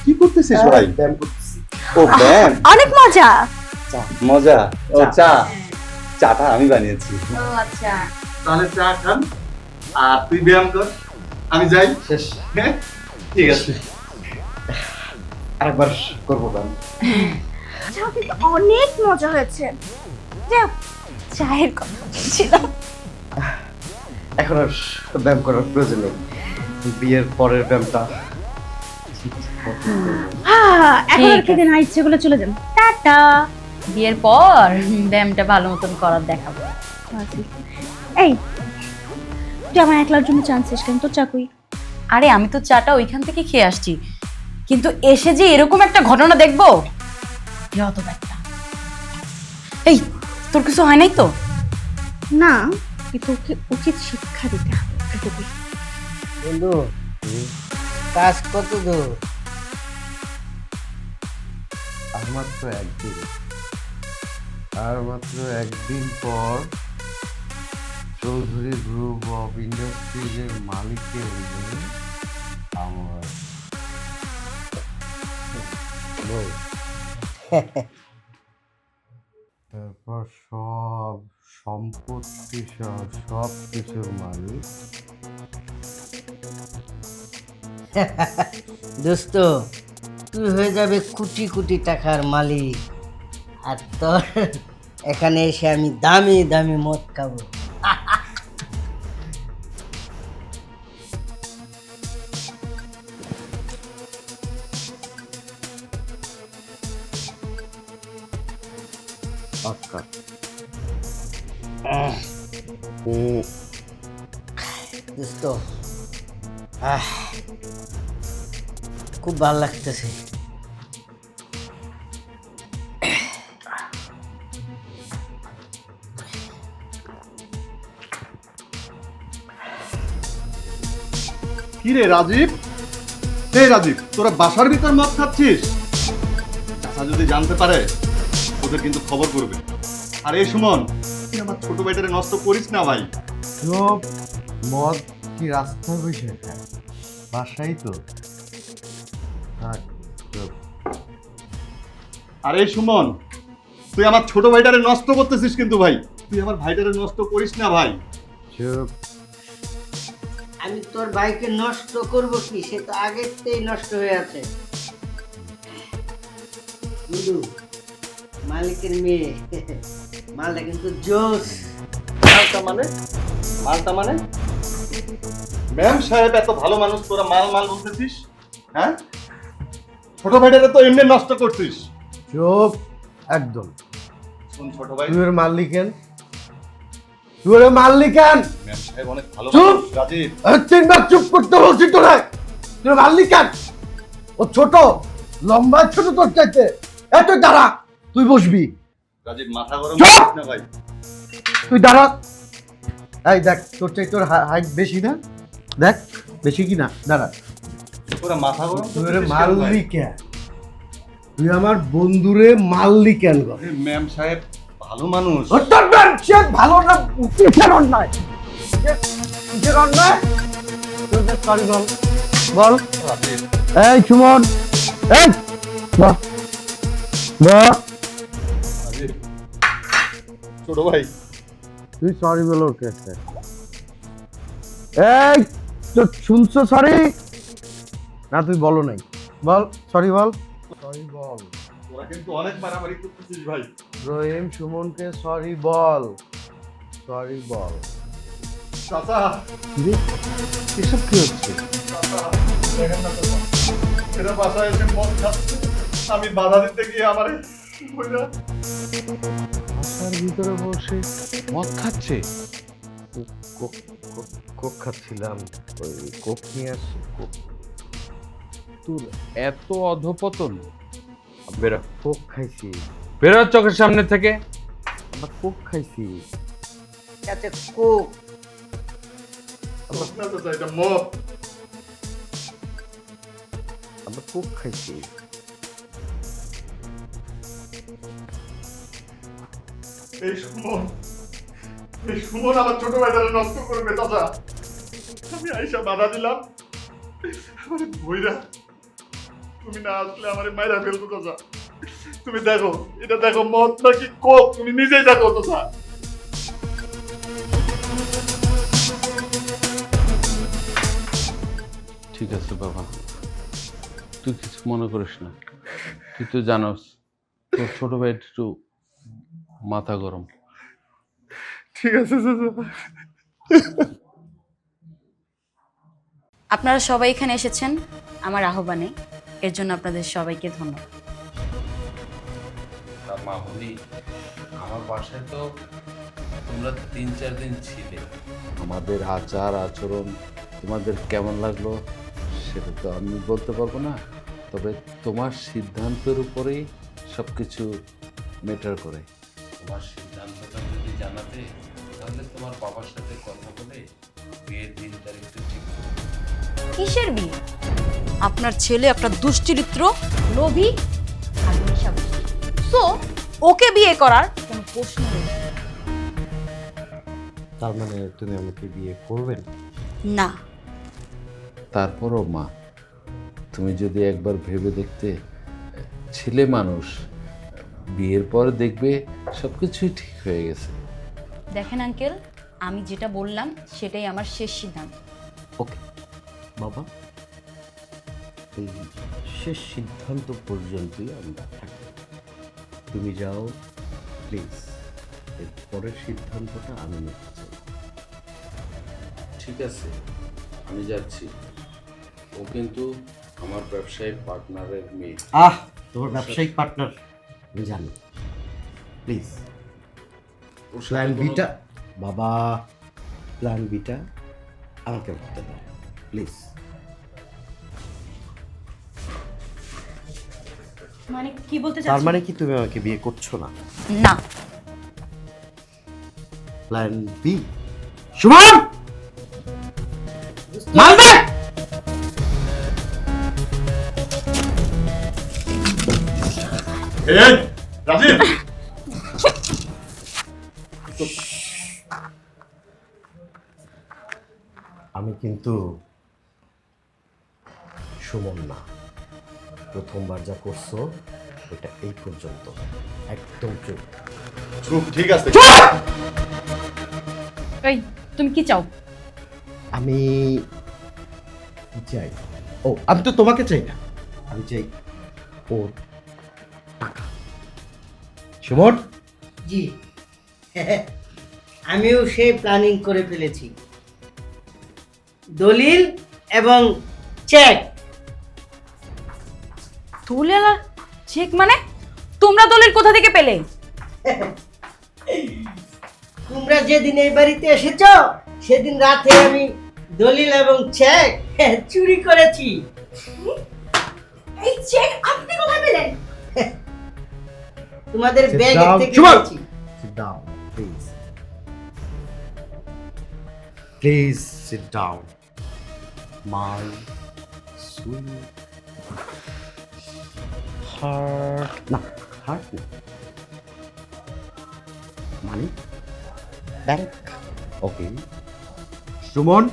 কি করতেছিস ভাই? ব্যায়াম করতেছি। ও ব্যায়াম, অনেক মজা। মজা। ও চা, চাটা আমি বানিয়েছি। আচ্ছা তাহলে চা খান আর তুই ব্যায়াম কর, আমি যাই। শেষ। হ্যাঁ ঠিক আছে। আরেকবার করবো ব্যায়াম। চা কিন্তু অনেক মজা হয়েছে। যাও, চায়ের কথা বলছিলাম। এখন আর ব্যায়াম করার প্রয়োজন নেই, বিয়ের পরের ব্যায়ামটা। এখন আর ঠিক খেতে না ইচ্ছে করলে চলে যান। টাটা। বিয়ের পর ব্যায়ামটা ভালো মতন করার দেখাবো। এই, তুই আমার একলার জন্য চান্সিস কেন? তোর চাকুই। আরে আমি তো চাটা ওইখান থেকে খেয়ে আসছি, কিন্তু এসে যে এরকম একটা ঘটনা দেখবো, বেয়াদব একটা। এই তোর কিছু হয় নাই তো? না, কিন্তু ওকে উচিত শিক্ষা দিতে হবে। এটুকুই। বন্ধু, কাজ কত দূর? আর মাত্র একদিন, আর মাত্র একদিন পর চৌধুরী গ্রুপ অফ ইন্ডাস্ট্রিজের মালিকের মেয়ে আমার বউ। তারপর সব সম্পত্তি সহ সব কিছুর মালিক দোস্ত, তুই হয়ে যাবে কোটি কোটি টাকার মালিক, আর তোর এখানে এসে আমি দামি দামি মদ খাবো। আচ্ছা। দোস্ত, খুব ভালো লাগতেছে। কি রে রাজীব, হে রাজীব, তোরা বাসার ভিতর মদ খাচ্ছিস? চাচা যদি জানতে পারে ওদের কিন্তু খবর করবে। আর এই সুমন, তুই আমার ছোট ভাইটারে নষ্ট করিস না ভাই। সব মদ কি রাস্তায় বসে খায়? বাসাই তো। থাক, চুপ। আর এই সুমন, তুই আমার ছোট ভাইটারে নষ্ট করতেছিস কিন্তু ভাই। তুই আমার ভাইটারে নষ্ট করিস না ভাই। চুপ। আমি তোর ভাইকে নষ্ট করব কি? সে তো আগের থেকেই নষ্ট হয়ে আছে। বন্ধু, মালিকের মেয়ে, মালটা কিন্তু জোস। মালটা মানে ম্যাম সাহেব এত ভালো মানুষ, তোরা মাল মাল বলতেছিস? হ্যাঁ, ছোট ভাইটারে তো এমনি নষ্ট করছিস। চুপ একদম। শোন ছোট ভাই, তুই ওর মারলি কেন? তুই ওর মারলি কেন? ম্যাম সাহেব অনেক ভালো চুপ! মানুষ। রাজীব, তিনবার চুপ করতে বলছি তো না। তুই মারলি কেন? ও ছোট, লম্বা ছোট তোর চাইতে। তুই দাঁড়া, তুই বসবি। রাজীব মাথা গরম চুপ! করিস না ভাই। তুই দাঁড়া। এই দেখ, তোর চাই তোর হাইট বেশি না? দেখ বেশি কি না, দাঁড়া। ওরা মাথা গরম তুই ওরে মারলি কেন? তুই আমার বন্ধুরে মারলি কেন গো? ম্যাম সাহেব ভালো মানুষ। তোর সে ভালো না, কিসের অন্যায়? কিসের অন্যায়? সরি বল, বল। এই সুমন, এই বল, বল। ছোট ভাই, তুই সরি বল ওকে। এই তো শুনছো সরি? না তুই বলো নাই, বল সরি বল। সরি বল। ওরা কিন্তু অনেক মারামারি করতেছিস ভাই। রহিম সুমনকে সরি বল, সরি বল। চাচা, কিরে এসব কি হচ্ছে? দেখেন না চাচা, এরা বাসায় এসে মদ খাচ্ছে, আমি বাধা দিতে গিয়ে আমারে কইরা বাসার ভিতরে বসে মদ খাচ্ছে? কোক খাচ্ছিলাম, ওই কোক নিয়ে আসছি। কোক তোর এত অধপতন! বেরো। কোক খাইছি, বেরো চোখের সামনে থেকে। আমরা কোক খাইছি। আচ্ছা কোক না চাচা, এটা মদ। আমরা কোক খাইছি। এই সুমন আমার ছোট ভাইটারে নষ্ট করবে চাচা। আমি আইসা বাধা দিলাম, আমারে বইরা তুমি না আসলে আমারে মাইরা ফেলতো চাচা। তুমি দেখো, এটা দেখো মদ নাকি কোক, তুমি নিজেই দেখো চাচা। ঠিক আছে বাবা, তুই কিছু মনে করিস না। তুই তো জানোস তোর ছোট ভাই একটু মাথা গরম। ঠিক আছে চাচা। আপনারা সবাই এখানে এসেছেন আমার আহ্বানে, এর জন্য আপনাদের সবাইকে ধন্যবাদ। তা মামুনি, আমার বাসায় তো তোমরা 3-4 দিন ছিলে। আমাদের আচার আচরণ তোমাদের কেমন লাগলো সেটা তো আমি বলতে পারবো না, তবে তোমার সিদ্ধান্তের উপরেই সব কিছু ম্যাটার করে। তোমার সিদ্ধান্তটা যদি জানাতে, তাহলে তোমার বাবার সাথে কথা বলে বিয়ের দিন তারিখটা ঠিক করবে। কিসের বিয়ে? আপনার ছেলে একটা দুশ্চরিত্র, লোভী আর নেশাখোর। সো ওকে বিয়ে করার কোনো প্রশ্ন নেই। তার মানে তুমি আমাকে বিয়ে করবে না? না, তারপরও মা, তুমি যদি একবার ভেবে দেখতে, ছেলে মানুষ, বিয়ের পর দেখবে সব কিছুই ঠিক হয়ে গেছে। দেখেন আঙ্কেল, আমি যেটা বললাম সেটাই আমার শেষ সিদ্ধান্ত। ওকে বাবা, এই শেষ সিদ্ধান্ত পর্যন্তই আমরা থাকি। তুমি যাও প্লিজ, এর পরের সিদ্ধান্তটা আমি নিতে চাই। ঠিক আছে, আমি যাচ্ছি। ও কিন্তু আমার ব্যবসায়িক পার্টনারের মেয়ে। তোমার ব্যবসায়িক পার্টনার আমি জানি। প্লিজ ওর সাথে প্ল্যান কোনো- বিটা বাবা, প্ল্যান বিটা আমাকে করতে দাও প্লিজ। মানে কি বলতে তার চাচ্ছেন? মানে কি তুমি আমাকে বিয়ে করছো না? না, প্ল্যান বি। সুমন মালদা, এই রাজীব, আমি কিন্তু সুমন না। প্রথমবার যা করছো এটা এই পর্যন্ত, একদম চুপ। চুপ, ঠিক আছে। এই তুমি কি চাও? আমি কি চাই? ও, আমি তো তোমাকে চাই না, আমি চাই ওর টাকা। সুমন, জি আমিও সেই প্ল্যানিং করে ফেলেছি, দলিল এবং চেক। দলিল আর চেক মানে? তোমরা দলিল কোথা থেকে পেলে? তোমরা যেদিন এই বাড়িতে এসেছ সেদিন রাতে আমি দলিল এবং চেক চুরি করেছি। এই চেক আপনি কোথায় পেলেন? তোমাদের Sit ব্যাগ down. থেকে চুপ! পেয়েছি। sit down, please. Please sit down. My sweet heart, না হার্ট না, মানি ব্যাংক। ওকে সুমন,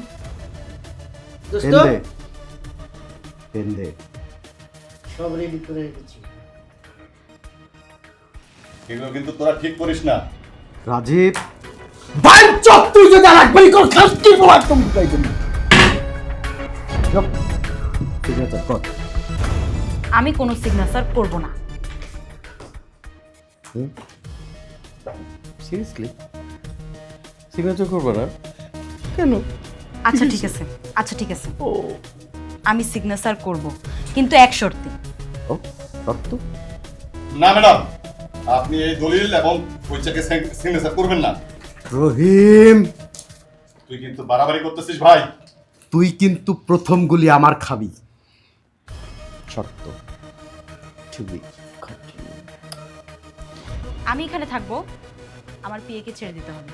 দোস্ত পেন দে। সব রেডি করে রেখেছি। এগুলো কিন্তু তোরা ঠিক করিস না। রাজীব বাঞ্চক, তুই যদি আর একবারই কর খাস কি বল একদম বুঝাই দেব। ঠিক আছে কর। আমি কোনো সিগনেচার করব না। সিরিয়াসলি সিগনেচার করবে না কেন? আচ্ছা ঠিক আছে, আচ্ছা ঠিক আছে, ও আমি সিগনেচার করব, কিন্তু এক শর্তে। ও শর্ত? না ম্যাডাম, আপনি এই দলিল এবং ওই চেকে সিগনেচার করবেন না। রহিম, তুই কিন্তু বাড়াবাড়ি করতেছিস ভাই। তুই কিন্তু প্রথম গুলি আমার খাবি। শর্ত চুবি। আমি এখানে থাকবো, আমার পিএকে ছেড়ে দিতে হবে।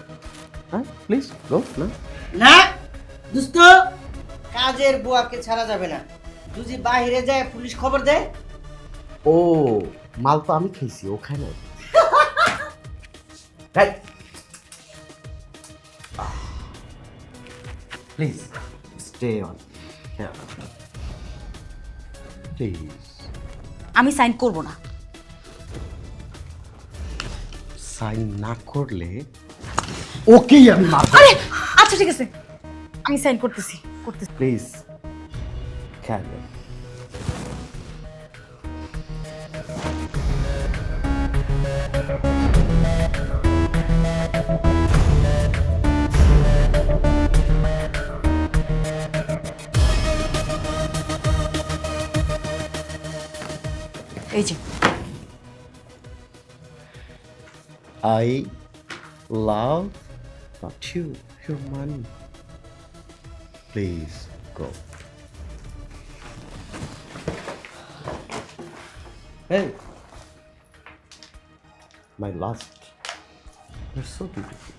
হ্যাঁ প্লিজ গো। না না দোস্ত, কাজের বুয়াকে ছাড়া যাবে না। যদি বাইরে যায় পুলিশ খবর দেয়। ও মাল তো আমি খেয়েছি ওখানে। Please stay on please. আমি সাইন করব না। সাইন না করলে ওকেই আমি মারবো। আরে আচ্ছা ঠিক আছে, আমি সাইন করতেছি। প্লিজ খেয়াল। এই যে I love not you, your money. Please go. Hey, my last. You're so beautiful.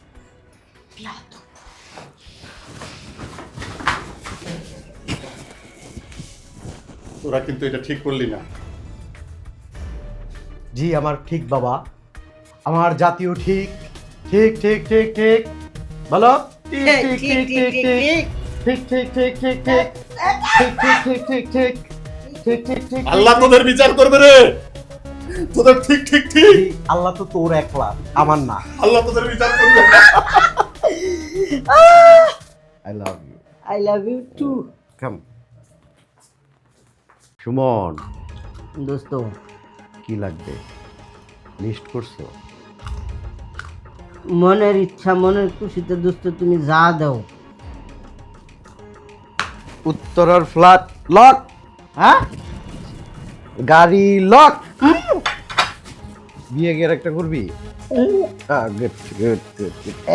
তোরা কিন্তু এটা ঠিক করলি না। জি আমার ঠিক বাবা, আমার জাতীয় ঠিক ঠিক ঠিক ঠিক ঠিক বলো। ঠিক ঠিক ঠিক ঠিক ঠিক ঠিক ঠিক ঠিক ঠিক ঠিক ঠিক ঠিক ঠিক ঠিক ঠিক ঠিক ঠিক। আল্লাহ তোদের বিচার করবে রে। তোদের ঠিক ঠিক ঠিক। আল্লাহ তো তোর একলা, আমার না। আল্লাহ তোদের বিচার করবে। I love you. I love you too. Come. Suman, দোস্ত কি লাগবে? লিস্ট করছো? মনের ইচ্ছা মনের খুশিতে দোস্ত তুমি যা দাও। উত্তরার ফ্ল্যাট লক। হ্যাঁ গাড়ি লক। বিয়ে গিয়ে একটা করবি? Good good good.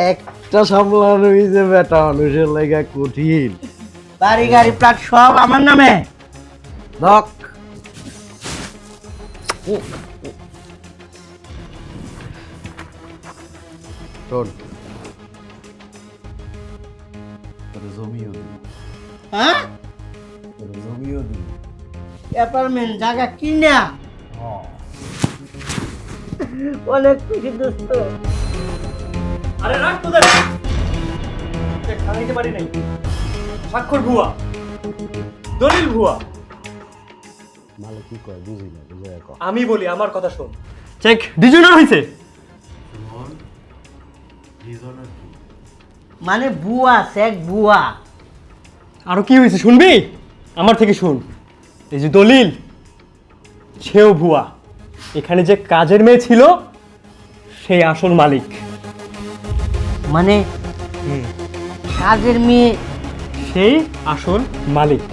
একটা সামলানো হয়েছে বেটা মানুষের লাগা কঠিন। বাড়ি গাড়ি প্লাট সব আমার নামে। লক। শোন, তোর জমিও দিই, হ্যাঁ তোর জমিও দিই। অ্যাপার্টমেন্ট জায়গা কিনা অনেক খুশি দোস্ত। আরে রাখ তোদের, খাইতে পারি নাই। স্বাক্ষর ভুয়া, দলিল ভুয়া। মালে কি কয় বুঝি না, বুঝে কয়। আমি বলি, আমার কথা শোন। চেক ডিজনার হইছে। মানে বুয়া সেক বুয়া। আরো কি হয়েছে শুনবি? আমার থেকে শুন। এই যে দলিল, সেও ভুয়া। এখানে যে কাজের মেয়ে ছিল সেই আসল মালিক। মানে কাজের মেয়ে সেই আসল মালিক।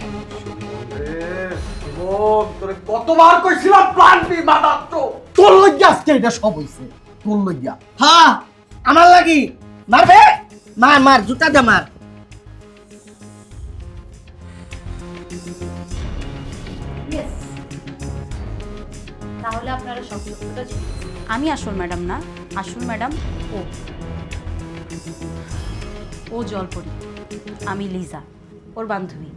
কতবার কইছিলাম প্ল্যান বি বানাচ্ছ? তোর লইয়া আজকে এটা সব হইছে, তোর লইয়া। হ্যাঁ আমার লাগি মারবে। মার মার জুতা দে মার। তাহলে আপনারা সব সত্যটা জানেন। আমি আসল ম্যাডাম না, আসল ম্যাডাম ও জলপরি। আমি লিজা, ওর বান্ধবী।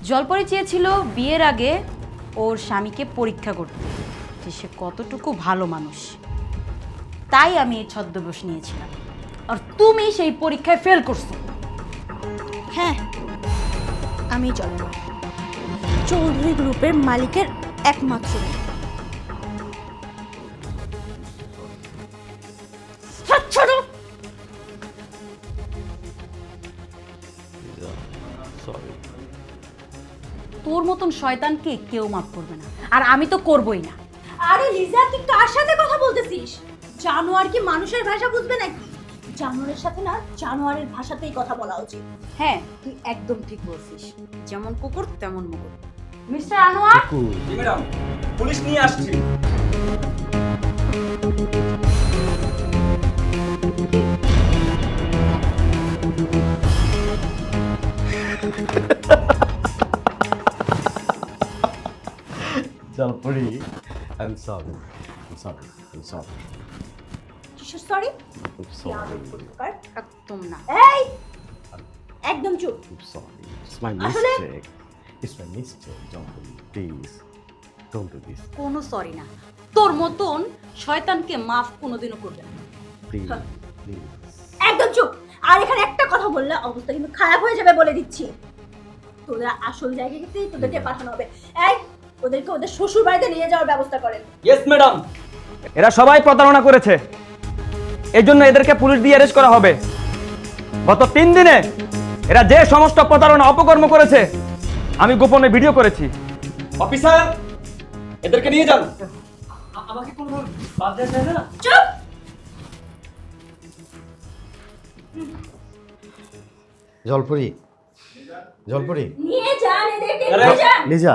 জলপরি চেয়েছিল বিয়ের আগে ওর স্বামীকে পরীক্ষা করতে যে সে কতটুকু ভালো মানুষ, তাই আমি এই ছদ্মবেশ নিয়েছিলাম। আর তুমি সেই পরীক্ষায় ফেল করছো। হ্যাঁ, আমি জলপরি, চৌধুরী গ্রুপের মালিকের একমাত্র মেয়ে। ছাড়ো। সরি। তোর মতন শয়তানকে কেউ মাফ করবে না, আর আমি তো করবই না। আরে লিজা, তুই কার সাথে কথা বলতেছিস? জানোয়ার কি মানুষের ভাষা বুঝবে নাকি? জানোয়ারের সাথে না জানোয়ারের ভাষাতেই কথা বলা উচিত। হ্যাঁ, তুই একদম ঠিক বলছিস, যেমন কুকুর তেমন মুকুর। মিস্টার আনোয়ার, ম্যাডাম, পুলিশ নিয়ে আসছি। জলপরি, আই এম সরি, সরি? একদম না। এই, একদম চুপ। It's my আসলে- mistake. It's my mistake, Jolpuri. Please, don't do this. কোনো সরি না। তোর মতন শয়তানকে মাফ কোনোদিনও করবে না। Please, please. একদম চুপ। আর এখানে একটা কথা বললে অবস্থা কিন্তু খারাপ হয়ে যাবে বলে দিচ্ছি। তোরা আসল জায়গায় গেলেই তোদেরকে পাঠানো হবে। এই, ওদেরকে ওদের শ্বশুর বাড়িতে নিয়ে যাওয়ার ব্যবস্থা করেন। ইয়েস ম্যাডাম, এরা সবাই প্রতারণা করেছে, এই জন্য এদেরকে পুলিশ দিয়ে অ্যারেস্ট করা হবে। গত 3 দিনে এরা যে সমস্ত প্রতারণা অপকর্ম করেছে আমি গোপনে ভিডিও করেছি। অফিসার, এদেরকে নিয়ে যান। আমাকে কোনো বাদ দেওয়া যায় না? চুপ। জলপরি, জলপরি, নিয়ে যান এদেরকে, নিয়ে যান। লিজা,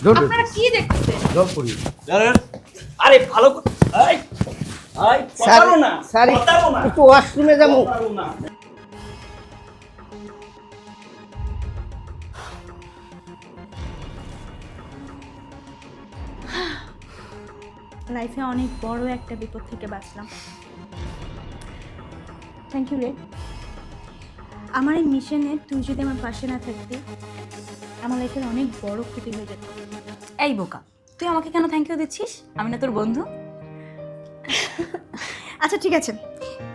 don't do আপনারা this. কি দেখতেছেন? জলপরি, আরে ভালো প্রতারণা, স্যার প্রতারণা, একটু ওয়াশরুমে যাবো। প্রতারণা। লাইফে অনেক বড় একটা বিপদ থেকে বাঁচলাম। থ্যাংক ইউ রে। আমার এই মিশনে তুই যদি আমার পাশে না থাকতি, আমার লাইফের অনেক বড় ক্ষতি হয়ে যেত। এই বোকা, তুই আমাকে কেন থ্যাংক ইউ দিচ্ছিস? আমি না তোর বন্ধু? আচ্ছা ঠিক আছে,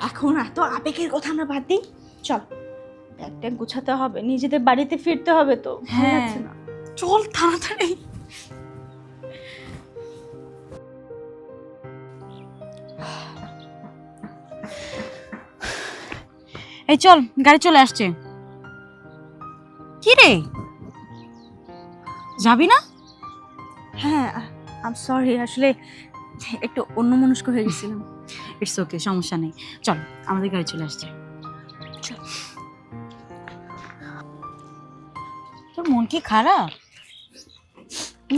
এখন এত আবেগের কথা আমরা বাদ দিই। চল, ব্যাগটা গুছাতে হবে, নিজেদের বাড়িতে ফিরতে হবে তো। ভালো লাগছে না। চল তাড়াতাড়ি। এই চল, গাড়ি চলে আসছে। কি রে, যাবি না? হ্যাঁ, আম সরি, আসলে একটু অন্যমনস্ক হয়ে গেছিলাম। ইটস ওকে, সমস্যা নেই। চল, আমাদের গাড়ি চলে আসছে। চল। তোর মন কি খারাপ?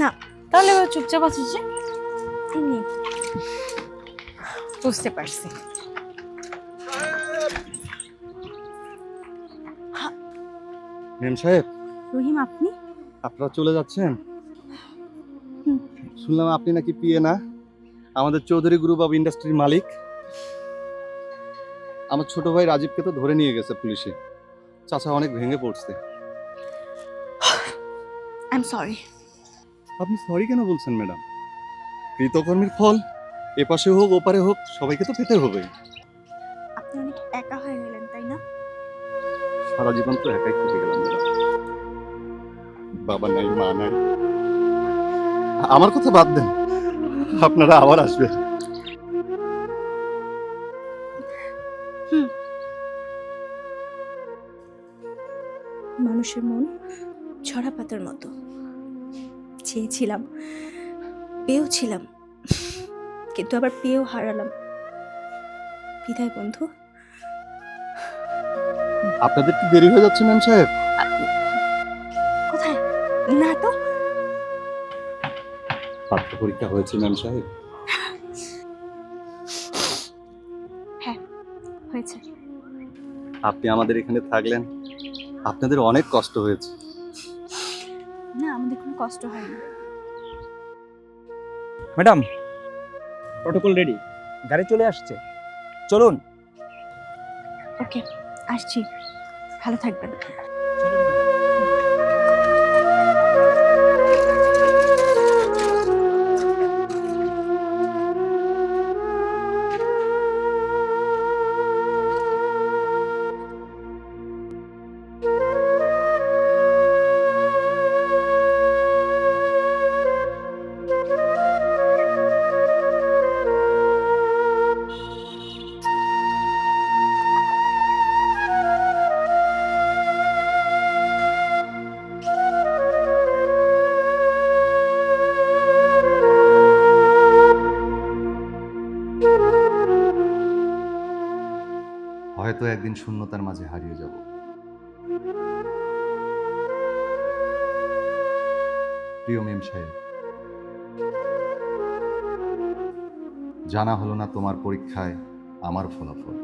না, তাহলে এবার চুপচাপ আছিস যে? এমনি। বুঝতে পারছি। মেম সাহেব, রহিম, আপনি? আপনারা চলে যাচ্ছেন? হুম। শুনলাম আপনি নাকি পিএ না, আমাদের চৌধুরী গ্রুপ অফ ইন্ডাস্ট্রির মালিক। আমার ছোট ভাই রাজীবকে তো ধরে নিয়ে গেছে পুলিশে। চাচা অনেক ভেঙে পড়ছে। I am sorry. আপনি সরি কেন বলছেন ম্যাডাম? কৃতকর্মের ফল এপাশে হোক ওপারে হোক সবাইকে তো পেতে হবে। আপনি অনেক একা হয়ে গেলেন, তাই না? সারা জীবন তো একাই কেটে গেলাম ম্যাডাম। বাবা নাই, মা নাই। আমার কথা বাদ দেন, আপনারা আবার আসবেন। মানুষের মন ঝরা পাতার মতো, চেয়েছিলাম, পেয়েওছিলাম, কিন্তু আবার পেয়েও হারালাম। বিদায় বন্ধু। আপনাদের কি দেরি হয়ে যাচ্ছে ম্যাম সাহেব? কোথায়? না তো। পাত্র পরীক্ষা হয়েছে ম্যাম সাহেব? হ্যাঁ, হয়েছে। আপনি আমাদের এখানে থাকলেন, আপনাদের অনেক কষ্ট হয়েছে। না, আমাদের কোনো কষ্ট হয়নি। ম্যাডাম, প্রটোকল রেডি, গাড়ি চলে আসছে, চলুন। ওকে, আসছি। ভালো থাকবেন। হয়তো একদিন শূন্যতার মাঝে হারিয়ে যাব। প্রিয় মেম সাহেব, জানা হলো না তোমার পরীক্ষায় আমার ফলাফল।